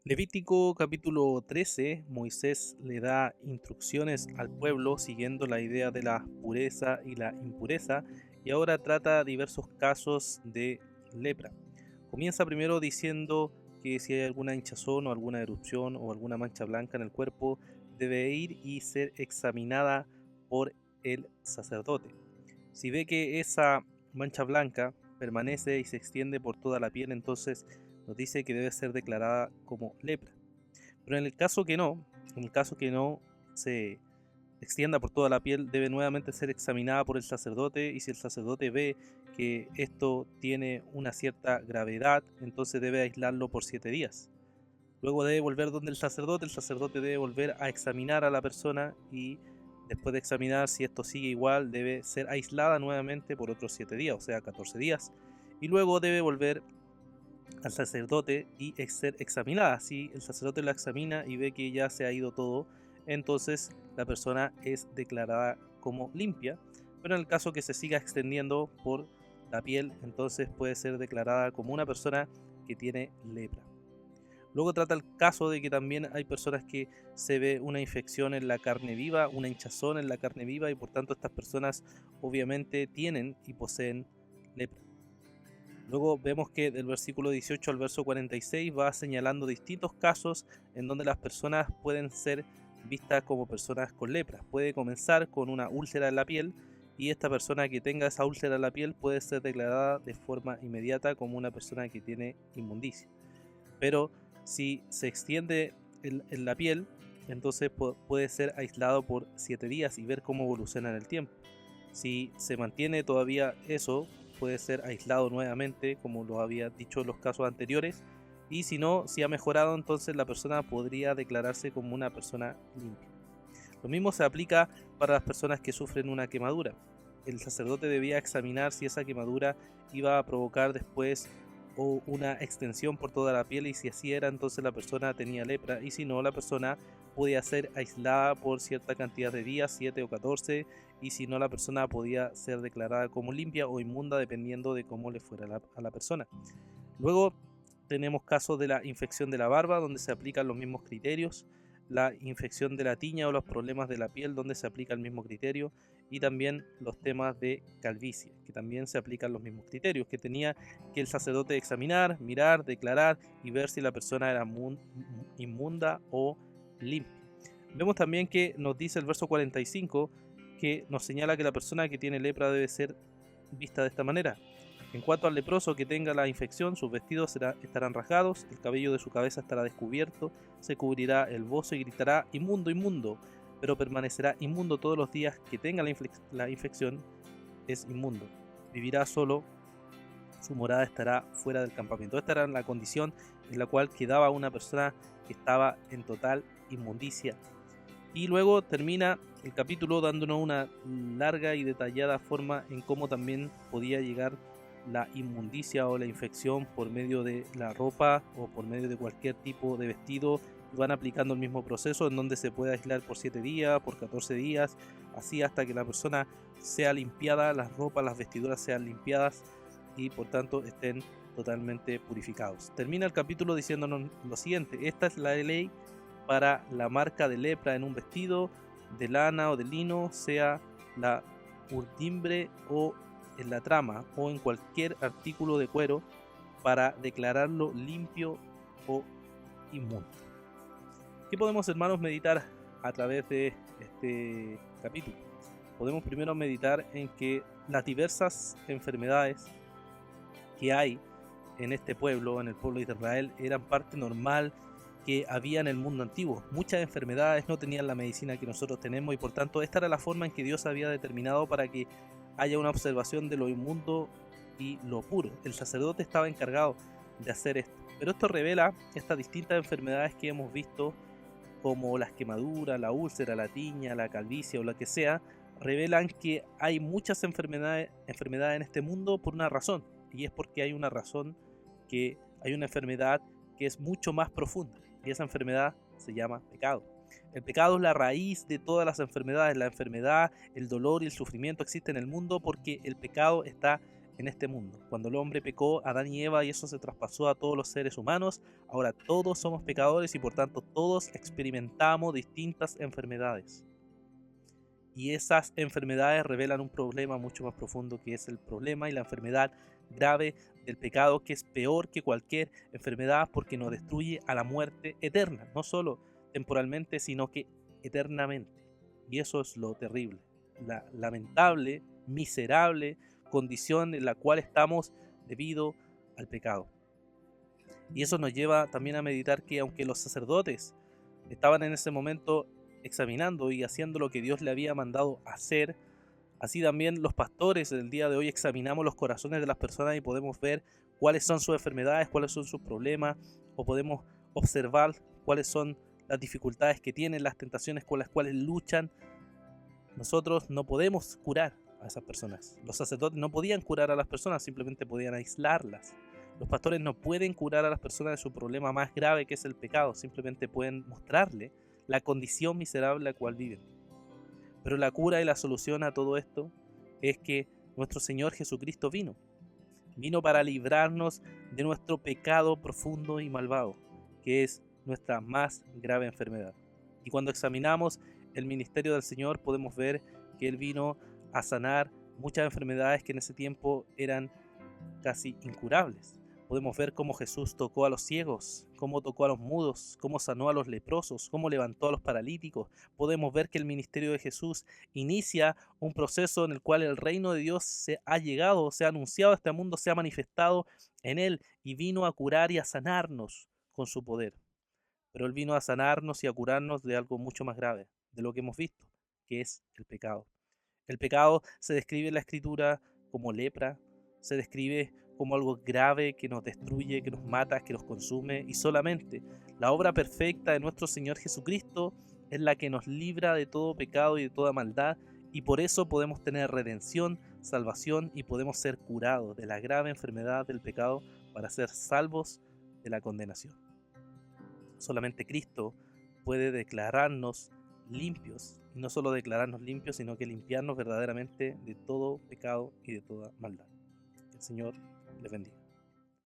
Levítico capítulo 13, Moisés le da instrucciones al pueblo siguiendo la idea de la pureza y la impureza y ahora trata diversos casos de lepra. Comienza primero diciendo que si hay alguna hinchazón o alguna erupción o alguna mancha blanca en el cuerpo, debe ir y ser examinada por el sacerdote. Si ve que esa mancha blanca permanece y se extiende por toda la piel, entonces nos dice que debe ser declarada como lepra. Pero en el caso que no se extienda por toda la piel, debe nuevamente ser examinada por el sacerdote, y si el sacerdote ve que esto tiene una cierta gravedad, entonces debe aislarlo por 7 días. Luego debe volver donde el sacerdote debe volver a examinar a la persona, y después de examinar si esto sigue igual, debe ser aislada nuevamente por otros 7 días, o sea 14 días. Y luego debe volver al sacerdote y ser examinada. Si el sacerdote la examina y ve que ya se ha ido todo, entonces la persona es declarada como limpia. Pero en el caso que se siga extendiendo por la piel, entonces puede ser declarada como una persona que tiene lepra. Luego trata el caso de que también hay personas que se ve una infección en la carne viva, una hinchazón en la carne viva, y por tanto estas personas obviamente tienen y poseen lepra. Luego vemos que del versículo 18 al verso 46 va señalando distintos casos en donde las personas pueden ser vistas como personas con lepra. Puede comenzar con una úlcera en la piel, y esta persona que tenga esa úlcera en la piel puede ser declarada de forma inmediata como una persona que tiene inmundicia. Pero si se extiende en la piel, entonces puede ser aislado por 7 días y ver cómo evoluciona en el tiempo. Si se mantiene todavía eso, puede ser aislado nuevamente, como lo había dicho en los casos anteriores. Y si no, si ha mejorado, entonces la persona podría declararse como una persona limpia. Lo mismo se aplica para las personas que sufren una quemadura. El sacerdote debía examinar si esa quemadura iba a provocar después o una extensión por toda la piel, y si así era, entonces la persona tenía lepra, y si no, la persona podía ser aislada por cierta cantidad de días, 7 o 14, y si no, la persona podía ser declarada como limpia o inmunda dependiendo de cómo le fuera a la persona. Luego tenemos casos de la infección de la barba, donde se aplican los mismos criterios, la infección de la tiña o los problemas de la piel, donde se aplica el mismo criterio, y también los temas de calvicie, que también se aplican los mismos criterios, que tenía que el sacerdote examinar, mirar, declarar y ver si la persona era inmunda o limpia. Vemos también que nos dice el verso 45, que nos señala que la persona que tiene lepra debe ser vista de esta manera. En cuanto al leproso que tenga la infección, sus vestidos estarán rasgados, el cabello de su cabeza estará descubierto, se cubrirá el bozo y gritará: inmundo, inmundo, pero permanecerá inmundo todos los días que tenga la infección, es inmundo. Vivirá solo, su morada estará fuera del campamento. Esta era la condición en la cual quedaba una persona que estaba en total inmundicia. Y luego termina el capítulo dándonos una larga y detallada forma en cómo también podía llegar la inmundicia o la infección por medio de la ropa o por medio de cualquier tipo de vestido. Van aplicando el mismo proceso en donde se puede aislar por 7 días, por 14 días, así hasta que la persona sea limpiada, las ropas, las vestiduras sean limpiadas y por tanto estén totalmente purificados. Termina el capítulo diciéndonos lo siguiente: esta es la ley para la marca de lepra en un vestido de lana o de lino, sea la urdimbre o en la trama o en cualquier artículo de cuero, para declararlo limpio o inmundo. ¿Qué podemos, hermanos, meditar a través de este capítulo? Podemos primero meditar en que las diversas enfermedades que hay en este pueblo, en el pueblo de Israel, eran parte normal que había en el mundo antiguo. Muchas enfermedades no tenían la medicina que nosotros tenemos, y por tanto esta era la forma en que Dios había determinado para que haya una observación de lo inmundo y lo puro. El sacerdote estaba encargado de hacer esto. Pero esto revela estas distintas enfermedades que hemos visto, como las quemaduras, la úlcera, la tiña, la calvicie o lo que sea, revelan que hay muchas enfermedades en este mundo por una razón, y es porque hay una razón, que hay una enfermedad que es mucho más profunda, y esa enfermedad se llama pecado. El pecado es la raíz de todas las enfermedades. La enfermedad, el dolor y el sufrimiento existen en el mundo porque el pecado está en este mundo. Cuando el hombre pecó, Adán y Eva, y eso se traspasó a todos los seres humanos, ahora todos somos pecadores y por tanto todos experimentamos distintas enfermedades. Y esas enfermedades revelan un problema mucho más profundo, que es el problema y la enfermedad grave del pecado, que es peor que cualquier enfermedad porque nos destruye a la muerte eterna, no solo temporalmente, sino que eternamente. Y eso es lo terrible, la lamentable, miserable condición en la cual estamos debido al pecado. Y eso nos lleva también a meditar que aunque los sacerdotes estaban en ese momento examinando y haciendo lo que Dios le había mandado hacer, así también los pastores el día de hoy examinamos los corazones de las personas y podemos ver cuáles son sus enfermedades, cuáles son sus problemas, o podemos observar cuáles son las dificultades que tienen, las tentaciones con las cuales luchan. Nosotros no podemos curar a esas personas. Los sacerdotes no podían curar a las personas, simplemente podían aislarlas. Los pastores no pueden curar a las personas de su problema más grave, que es el pecado, simplemente pueden mostrarle la condición miserable en la cual viven. Pero la cura y la solución a todo esto es que nuestro Señor Jesucristo vino. Vino para librarnos de nuestro pecado profundo y malvado, que es nuestra más grave enfermedad. Y cuando examinamos el ministerio del Señor podemos ver que Él vino a sanar muchas enfermedades que en ese tiempo eran casi incurables. Podemos ver cómo Jesús tocó a los ciegos, cómo tocó a los mudos, cómo sanó a los leprosos, cómo levantó a los paralíticos. Podemos ver que el ministerio de Jesús inicia un proceso en el cual el reino de Dios se ha llegado, se ha anunciado a este mundo, se ha manifestado en Él y vino a curar y a sanarnos con su poder. Pero Él vino a sanarnos y a curarnos de algo mucho más grave, de lo que hemos visto, que es el pecado. El pecado se describe en la Escritura como lepra, se describe como algo grave que nos destruye, que nos mata, que nos consume, y solamente la obra perfecta de nuestro Señor Jesucristo es la que nos libra de todo pecado y de toda maldad, y por eso podemos tener redención, salvación y podemos ser curados de la grave enfermedad del pecado para ser salvos de la condenación. Solamente Cristo puede declararnos limpios, y no solo declararnos limpios, sino que limpiarnos verdaderamente de todo pecado y de toda maldad. Que el Señor les bendiga.